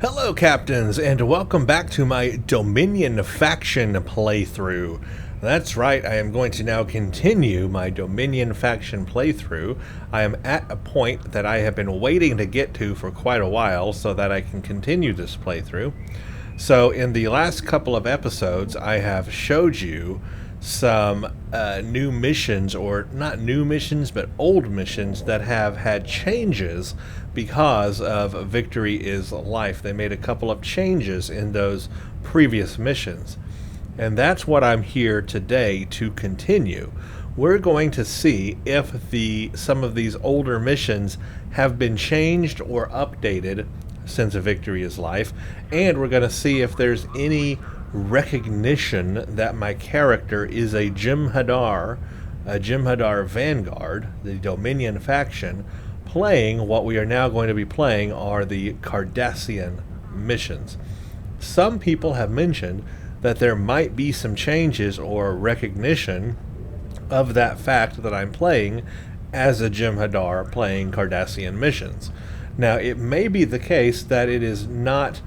Hello, Captains, and welcome back to my Dominion Faction playthrough. That's right, I am going to now continue my Dominion Faction playthrough. I am at a point that I have been waiting to get to for quite a while so that I can continue this playthrough. So in the last couple of episodes, I have showed you some new missions, or not new missions, but old missions that have had changes because of Victory is Life. They made a couple of changes in those previous missions. And that's what I'm here today to continue. We're going to see if some of these older missions have been changed or updated since Victory is Life, and we're going to see if there's any recognition that my character is a Jem'Hadar Vanguard, the Dominion faction, playing what we are now going to be playing are the Cardassian missions. Some people have mentioned that there might be some changes or recognition of that fact that I'm playing as a Jem'Hadar playing Cardassian missions. Now, it may be the case that it is not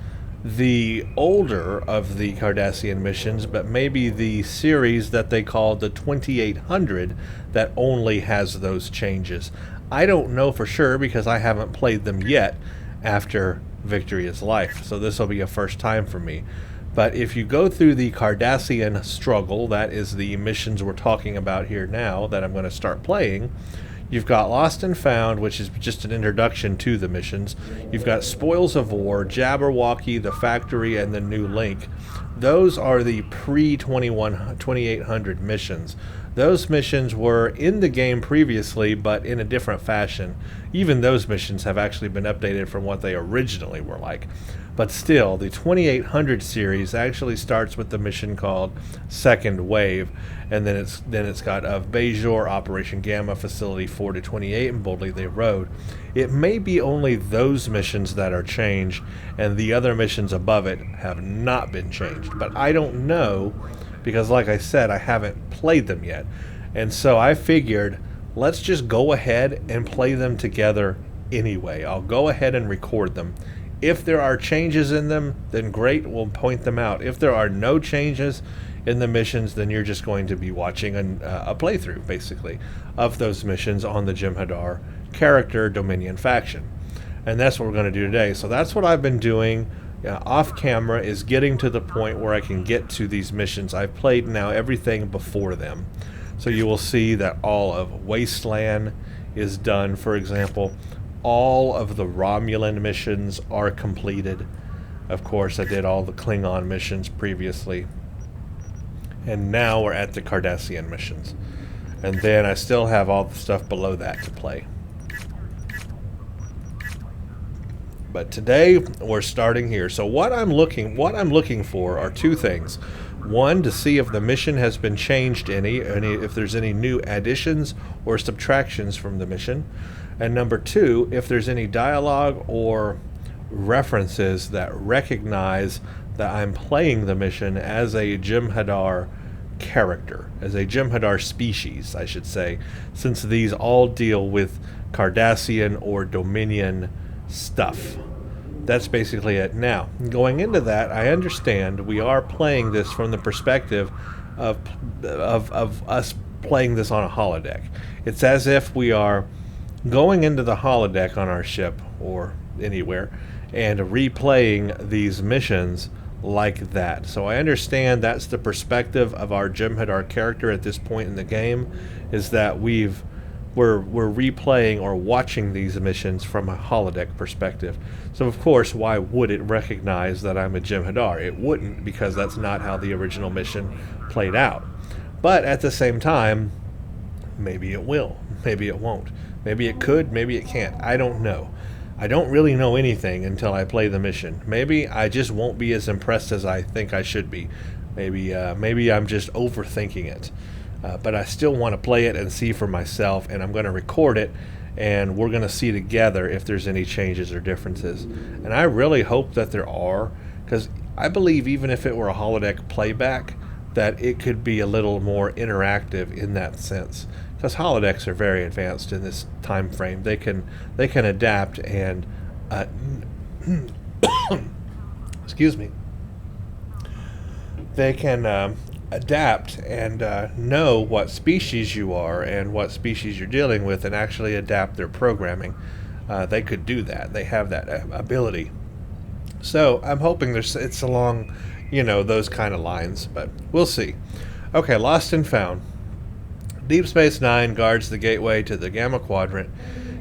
the older of the Cardassian missions, but maybe the series that they call the 2800 that only has those changes. I don't know for sure because I haven't played them yet after Victory is Life, so this will be a first time for me. But if you go through the Cardassian struggle, that is the missions we're talking about here now that I'm going to start playing. You've got Lost and Found, which is just an introduction to the missions. You've got Spoils of War, Jabberwocky, The Factory, and the New Link. Those are the pre-2800 missions. Those missions were in the game previously, but in a different fashion. Even those missions have actually been updated from what they originally were like. But still, the 2800 series actually starts with the mission called Second Wave, and then it's got of Bajor, Operation Gamma, Facility 4 to 28, and Boldly They Rode. It may be only those missions that are changed, and the other missions above it have not been changed. But I don't know, because like I said, I haven't played them yet. And so I figured, let's just go ahead and play them together anyway. I'll go ahead and record them. If there are changes in them, then great, we'll point them out. If there are no changes in the missions, then you're just going to be watching a playthrough, basically, of those missions on the Jem'Hadar character Dominion faction. And that's what we're going to do today. So that's what I've been doing off camera, is getting to the point where I can get to these missions. I've played now everything before them. So you will see that all of Wasteland is done, for example. All of the Romulan missions are completed. Of course, I did all the Klingon missions previously. And now we're at the Cardassian missions. And then I still have all the stuff below that to play. But today we're starting here. So what I'm looking for are two things. One, to see if the mission has been changed if there's any new additions or subtractions from the mission. And number two, if there's any dialogue or references that recognize that I'm playing the mission as a Jem'Hadar character, as a Jem'Hadar species, I should say, since these all deal with Cardassian or Dominion stuff. That's basically it. Now, going into that, I understand we are playing this from the perspective of us playing this on a holodeck. It's as if we are going into the holodeck on our ship or anywhere and replaying these missions like that. So I understand that's the perspective of our Jem'Hadar character at this point in the game, is that we're replaying or watching these missions from a holodeck perspective. So of course, why would it recognize that I'm a Jem'Hadar? It wouldn't, because that's not how the original mission played out. But at the same time, maybe it will, maybe it won't. Maybe it could, maybe it can't. I don't know. I don't really know anything until I play the mission. Maybe I just won't be as impressed as I think I should be. Maybe I'm just overthinking it. But I still want to play it and see for myself, and I'm going to record it, and we're going to see together if there's any changes or differences. And I really hope that there are, because I believe even if it were a holodeck playback, that it could be a little more interactive in that sense. Because holodecks are very advanced in this time frame. They can adapt and excuse me, they can adapt and know what species you are and what species you're dealing with and actually adapt their programming. They could do that. They have that ability. So I'm hoping it's along, those kind of lines, but we'll see. Okay, Lost and Found. Deep Space Nine guards the gateway to the Gamma Quadrant.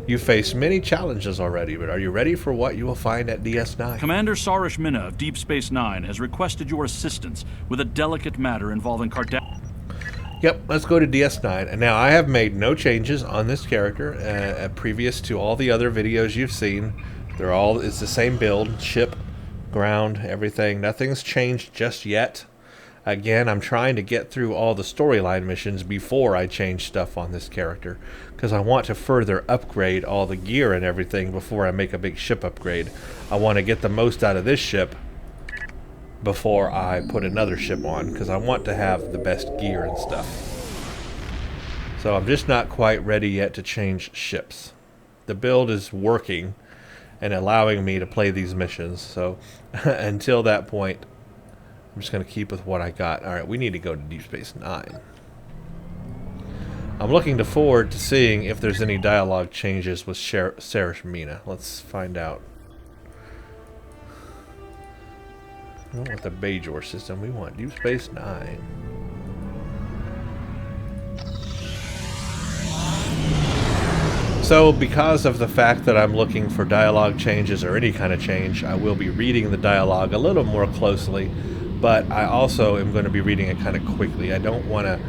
You face many challenges already, but are you ready for what you will find at DS9? Commander Sarish Minna of Deep Space Nine has requested your assistance with a delicate matter involving Yep, let's go to DS9. And now I have made no changes on this character previous to all the other videos you've seen. It's the same build, ship, ground, everything. Nothing's changed just yet. Again, I'm trying to get through all the storyline missions before I change stuff on this character, because I want to further upgrade all the gear and everything before I make a big ship upgrade. I want to get the most out of this ship before I put another ship on, because I want to have the best gear and stuff. So I'm just not quite ready yet to change ships. The build is working and allowing me to play these missions, so until that point, I'm just going to keep with what I got. Alright, we need to go to Deep Space Nine. I'm looking forward to seeing if there's any dialogue changes with Sarish Minna. Let's find out. We don't want the Bajor system. We want Deep Space Nine. So, because of the fact that I'm looking for dialogue changes or any kind of change, I will be reading the dialogue a little more closely. But I also am going to be reading it kind of quickly. I don't want to,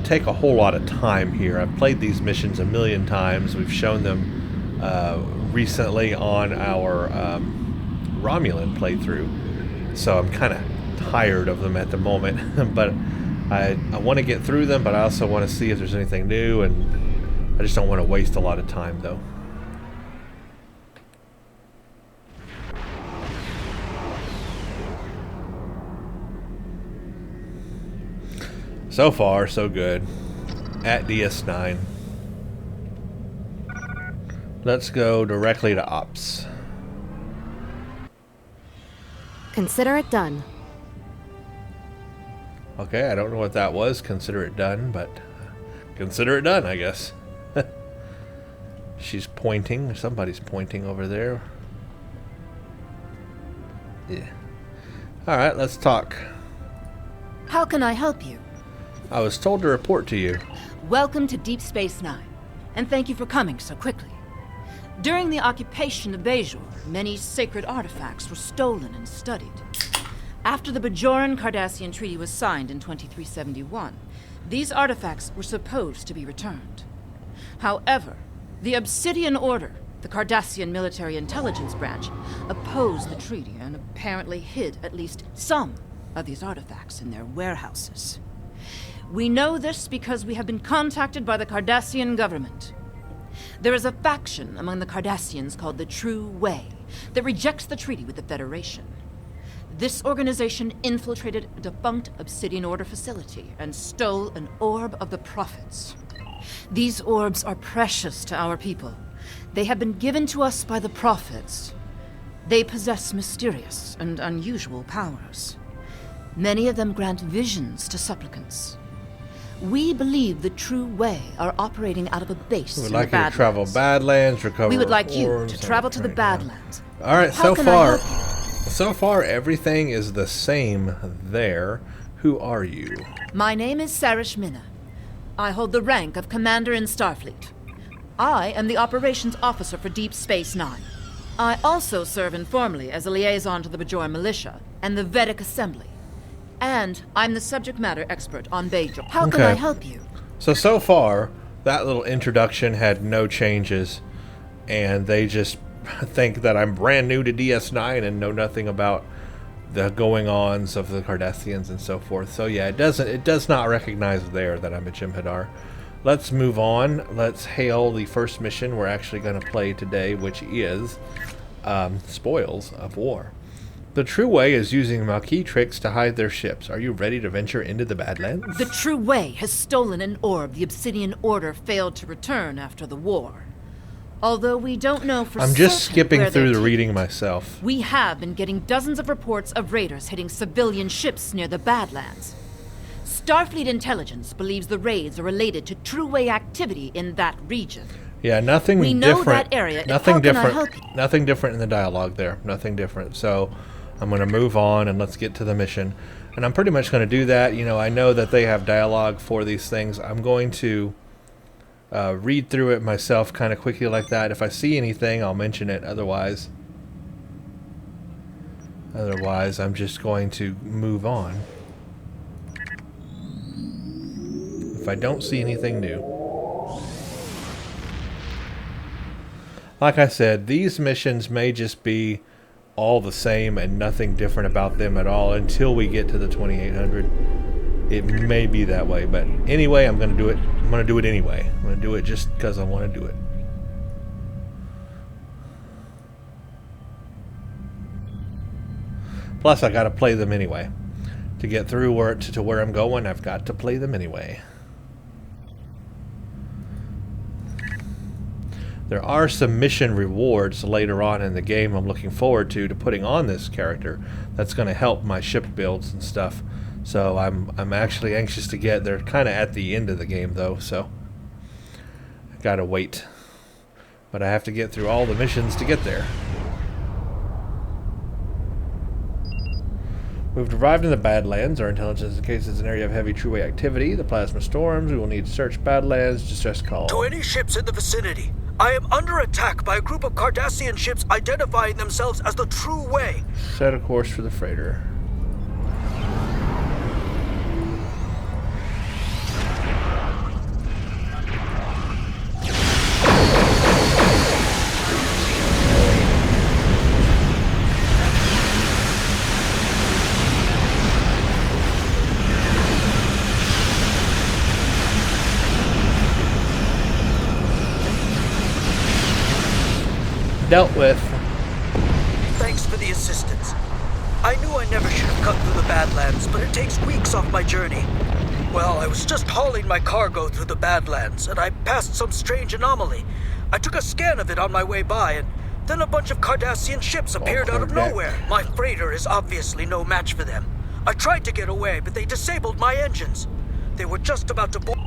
take a whole lot of time here. I've played these missions a million times. We've shown them recently on our Romulan playthrough. So I'm kind of tired of them at the moment. But I want to get through them, but I also want to see if there's anything new. And I just don't want to waste a lot of time, though. So far, so good. At DS9. Let's go directly to Ops. Consider it done. Okay, I don't know what that was. Consider it done, but consider it done, I guess. She's pointing. Somebody's pointing over there. Yeah. Alright, let's talk. How can I help you? I was told to report to you. Welcome to Deep Space Nine, and thank you for coming so quickly. During the occupation of Bajor, many sacred artifacts were stolen and studied. After the Bajoran-Cardassian Treaty was signed in 2371, these artifacts were supposed to be returned. However, the Obsidian Order, the Cardassian military intelligence branch, opposed the treaty and apparently hid at least some of these artifacts in their warehouses. We know this because we have been contacted by the Cardassian government. There is a faction among the Cardassians called the True Way that rejects the treaty with the Federation. This organization infiltrated a defunct Obsidian Order facility and stole an orb of the prophets. These orbs are precious to our people. They have been given to us by the prophets. They possess mysterious and unusual powers. Many of them grant visions to supplicants. We believe the True Way are operating out of a base in the Badlands. We would like you to travel Badlands, recover. We would like you to travel to the Badlands. All right, so far everything is the same there. Who are you? My name is Sarish Minna. I hold the rank of Commander in Starfleet. I am the Operations Officer for Deep Space Nine. I also serve informally as a liaison to the Bajoran Militia and the Vedic Assembly. And I'm the subject matter expert on Bajor. How can I help you? So far, that little introduction had no changes, and they just think that I'm brand new to DS9 and know nothing about the going-ons of the Cardassians and so forth. So yeah, it does not recognize there that I'm a Jem'Hadar. Let's move on. Let's hail the first mission we're actually going to play today, which is Spoils of War. The True Way is using Maquis tricks to hide their ships. Are you ready to venture into the Badlands? The True Way has stolen an orb the Obsidian Order failed to return after the war. Although we don't know for I'm just certain skipping where through they're the taken, reading myself. we have been getting dozens of reports of raiders hitting civilian ships near the Badlands. Starfleet intelligence believes the raids are related to True-Way activity in that region. Yeah, nothing We know different. that area. Nothing How can I different. help you? Nothing different in the dialogue there. Nothing different. So I'm going to move on and let's get to the mission. And I'm pretty much going to do that. You know, I know that they have dialogue for these things. I'm going to read through it myself kind of quickly like that. If I see anything, I'll mention it. Otherwise, I'm just going to move on. If I don't see anything new. Like I said, these missions may just be all the same and nothing different about them at all until we get to the 2800. It may be that way, but anyway, I'm going to do it. I'm going to do it anyway. I'm going to do it just because I want to do it. Plus, I got to play them anyway. To get through to where I'm going, I've got to play them anyway. There are some mission rewards later on in the game I'm looking forward to putting on this character. That's going to help my ship builds and stuff. So I'm actually anxious to get. They're kind of at the end of the game though, so I gotta wait. But I have to get through all the missions to get there. We've arrived in the Badlands. Our intelligence indicates an area of heavy True-Way activity. The plasma storms. We will need to search Badlands. Distress call. To any ships in the vicinity, I am under attack by a group of Cardassian ships identifying themselves as the True-Way. Set a course for the freighter. Dealt with. Thanks for the assistance. I knew I never should have cut through the Badlands, but it takes weeks off my journey. Well, I was just hauling my cargo through the Badlands, and I passed some strange anomaly. I took a scan of it on my way by, and then a bunch of Cardassian ships appeared out of nowhere. My freighter is obviously no match for them. I tried to get away, but they disabled my engines. They were just about to board.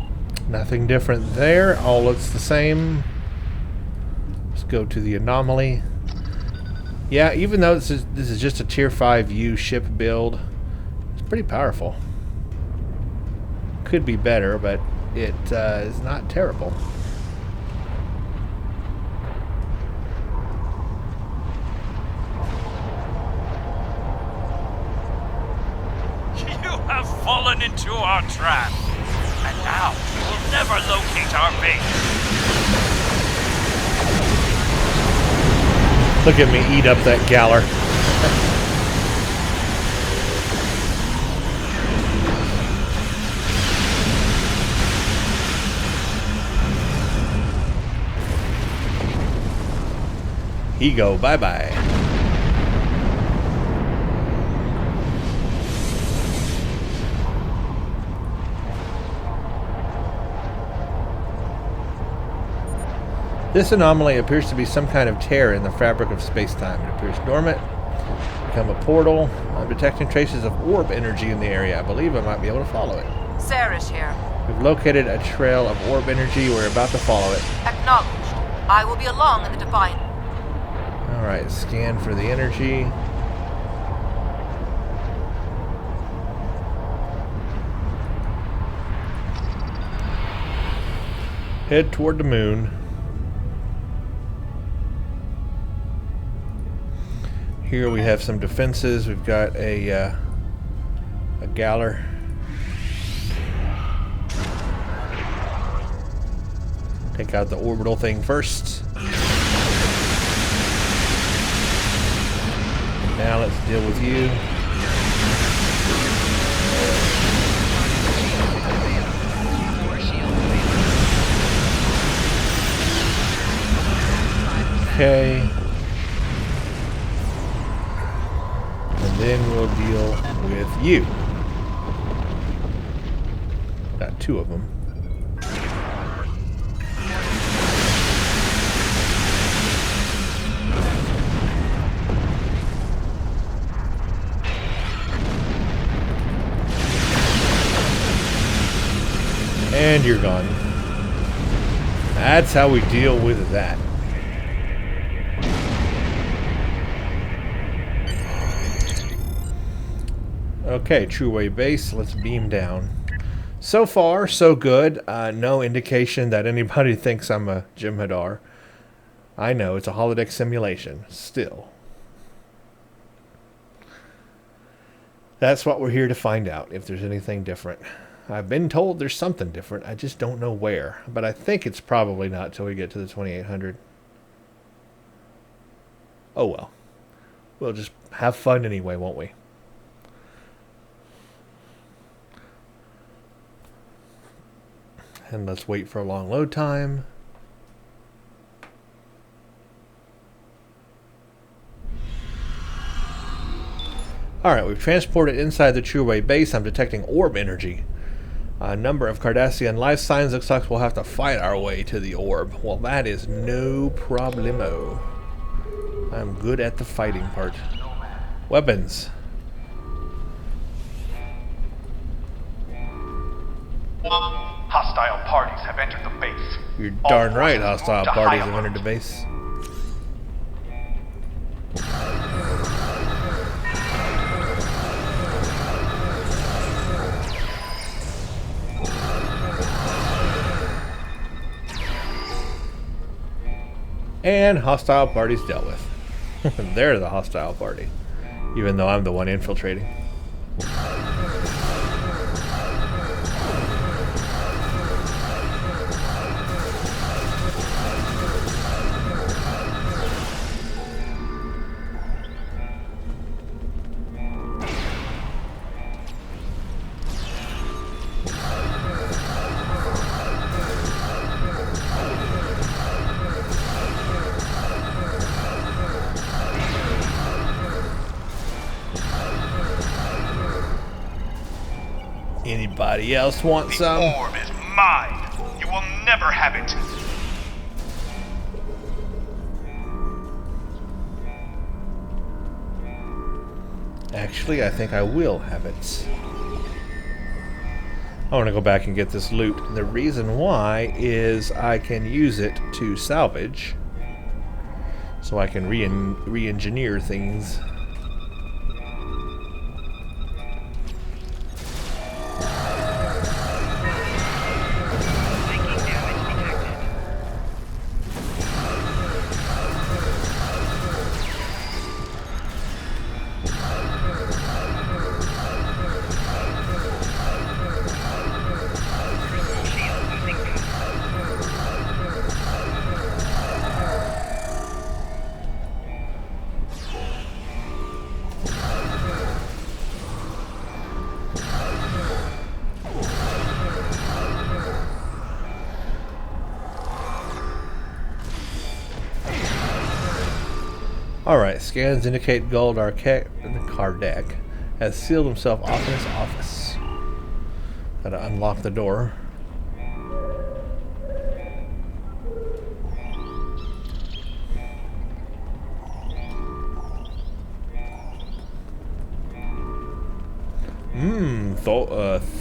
Nothing different there. All looks the same. Let's go to the anomaly. Yeah, even though this is just a Tier 5U ship build, it's pretty powerful. Could be better, but it is not terrible. You have fallen into our trap, and now you will never locate our base. Look at me eat up that galler. He go bye-bye. This anomaly appears to be some kind of tear in the fabric of space-time. It appears dormant, become a portal. I'm detecting traces of orb energy in the area. I believe I might be able to follow it. Sarah's here. We've located a trail of orb energy. We're about to follow it. Acknowledged. I will be along in the Divine. Alright, scan for the energy. Head toward the moon. Here we have some defenses. We've got a galler. Take out the orbital thing first. Now let's deal with you. Okay. And then we'll deal with you. Got two of them. And you're gone. That's how we deal with that. Okay, True Way Base. Let's beam down. So far, so good. No indication that anybody thinks I'm a Jem'Hadar. I know, it's a holodeck simulation. Still. That's what we're here to find out, if there's anything different. I've been told there's something different. I just don't know where. But I think it's probably not till we get to the 2800. Oh well. We'll just have fun anyway, won't we? And let's wait for a long load time. Alright, we've transported inside the True Way base. I'm detecting orb energy. A number of Cardassian life signs. Looks like we'll have to fight our way to the orb. Well, that is no problemo. I'm good at the fighting part. Weapons. Hostile parties have entered the base. You're darn right, hostile parties have entered the base. And hostile parties dealt with. They're the hostile party. Even though I'm the one infiltrating. Anybody else want some? The orb is mine. You will never have it. Actually, I think I will have it. I want to go back and get this loot. The reason why is I can use it to salvage. So I can re-engineer things. Alright, scans indicate Kardec has sealed himself off in his office. Gotta unlock the door.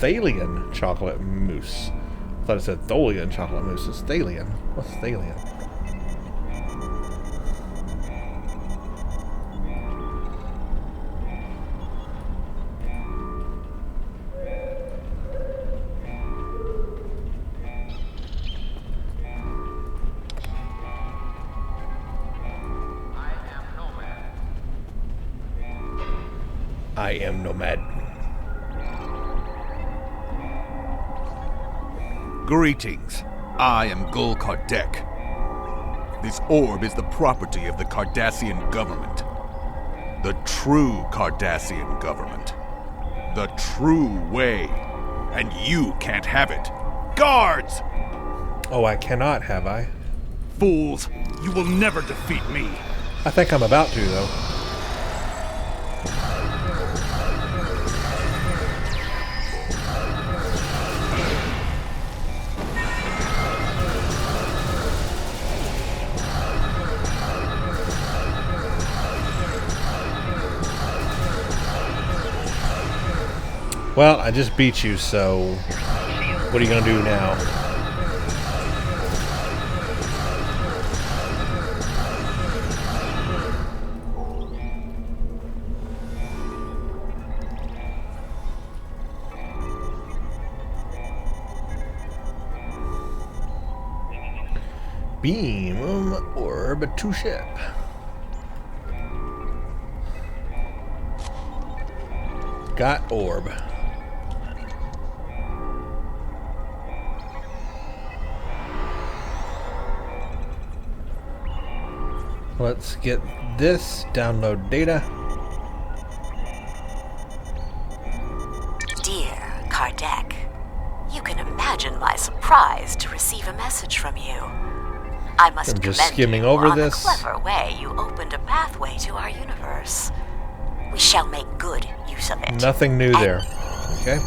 Thalian chocolate mousse. I thought it said Tholian chocolate mousse. It's Thalian. What's Thalian? I am Nomad. Greetings. I am Gul Kardec. This orb is the property of the Cardassian government. The true Cardassian government. The true way. And you can't have it. Guards! Oh, I cannot, have I? Fools, you will never defeat me. I think I'm about to, though. Well, I just beat you, so what are you going to do now? Beam orb to ship. Got orb. Let's get this, download data. Dear Kardec, you can imagine my surprise to receive a message from you. I must I'm just commend skimming you over on this. the clever way you opened a pathway to our universe. We shall make good use of it. Nothing new there. Okay.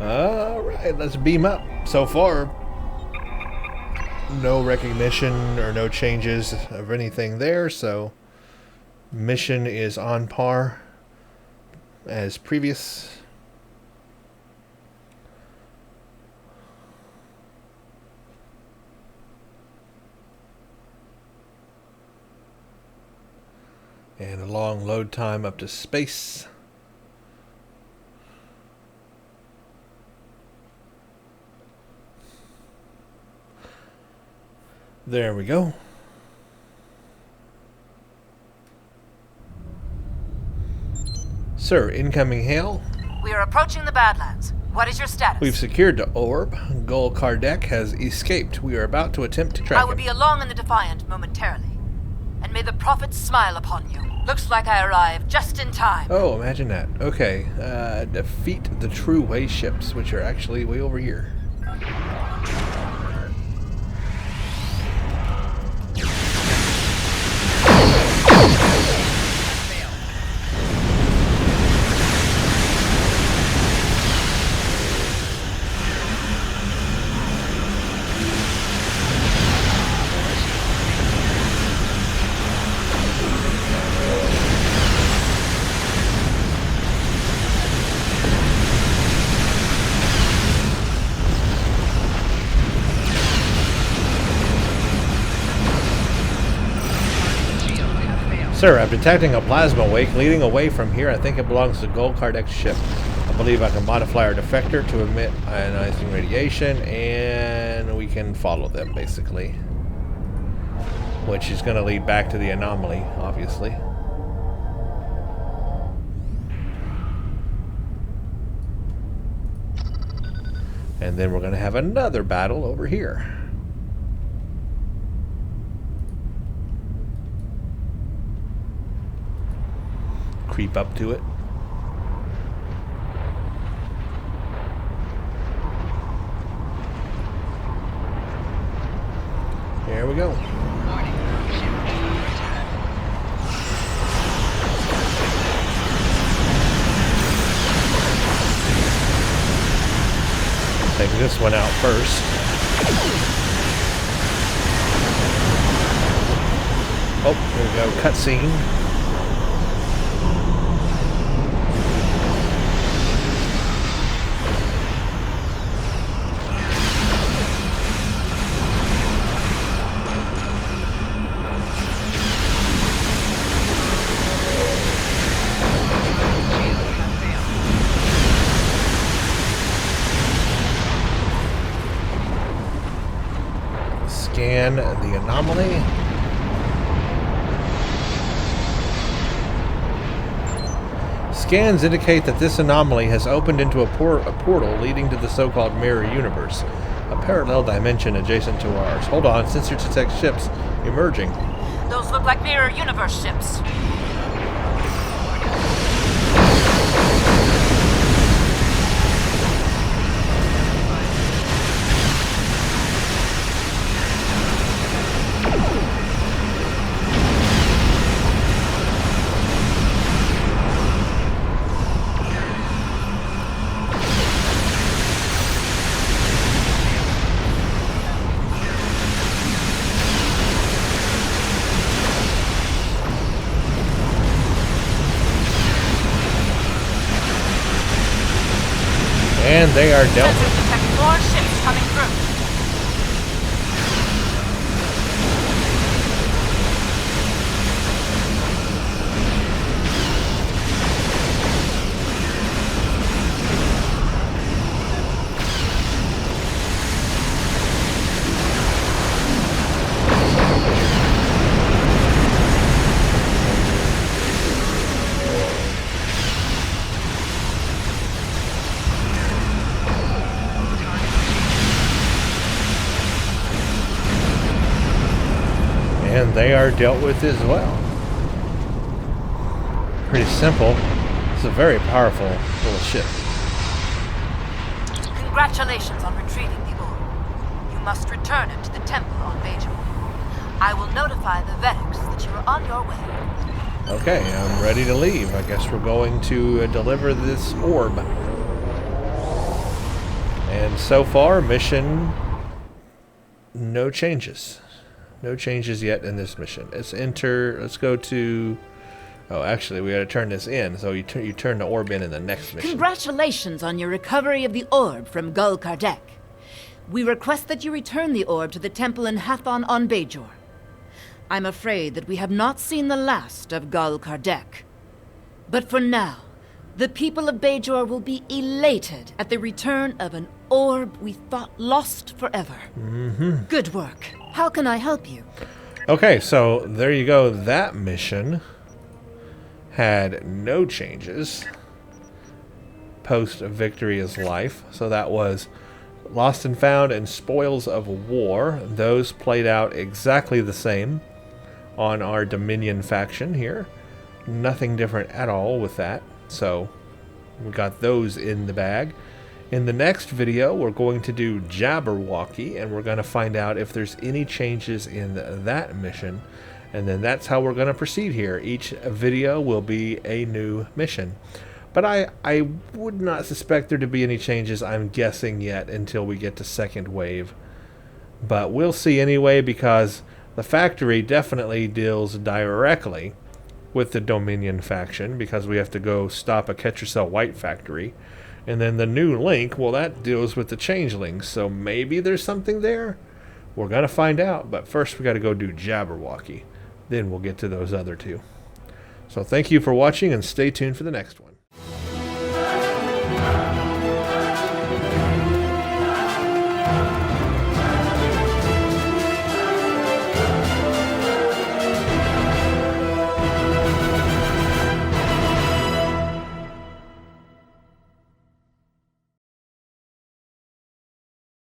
Alright, let's beam up. So far, no recognition or no changes of anything there, so mission is on par as previous. And a long load time up to space. There we go. Sir, incoming hail. We are approaching the Badlands. What is your status? We've secured the orb. Gul Kardec has escaped. We are about to attempt to track I will him. be along in the Defiant momentarily. And may the prophets smile upon you. Looks like I arrived just in time. Oh, imagine that. Okay. Defeat the true way ships, which are actually way over here. Sir, I'm detecting a plasma wake leading away from here. I think it belongs to Gul Kardec's ship. I believe I can modify our defector to emit ionizing radiation, and we can follow them, basically. Which is going to lead back to the anomaly, obviously. And then we're going to have another battle over here. Creep up to it. There we go. Take this one out first. Oh, there we go. Cutscene. Scan the anomaly. Scans indicate that this anomaly has opened into a portal leading to the so-called mirror universe, a parallel dimension adjacent to ours. Hold on, sensor detects ships emerging. Those look like mirror universe ships. they are dealt Sensors with. detect more ships coming through. And they are dealt with as well. Pretty simple. It's a very powerful little ship. Congratulations on retrieving the orb. You must return it to the temple on Bajor. I will notify the Vedics that you are on your way. Okay, I'm ready to leave. I guess we're going to deliver this orb. And so far, mission, no changes. No changes yet in this mission. Let's enter, let's go to, oh, actually, we got to turn this in. So you turn the orb in the next mission. Congratulations on your recovery of the orb from Gul Kardec. We request that you return the orb to the temple in Hathon on Bajor. I'm afraid that we have not seen the last of Gul Kardec. But for now, the people of Bajor will be elated at the return of an orb we thought lost forever. Mm-hmm. Good work. How can I help you? Okay, so there you go. That mission had no changes post Victory is Life. So that was Lost and Found and Spoils of War. Those played out exactly the same on our Dominion faction here. Nothing different at all with that. So we got those in the bag. In the next video, we're going to do Jabberwocky, and we're going to find out if there's any changes in that mission. And then that's how we're going to proceed here. Each video will be a new mission. But I would not suspect there to be any changes, I'm guessing, yet until we get to second wave. But we'll see anyway, because the factory definitely deals directly with the Dominion faction, because we have to go stop a Ketracel White factory. And then the new link, well, that deals with the changelings, so maybe there's something there. We're going to find out, but first we got to go do Jabberwocky. Then we'll get to those other two. So thank you for watching, and stay tuned for the next one.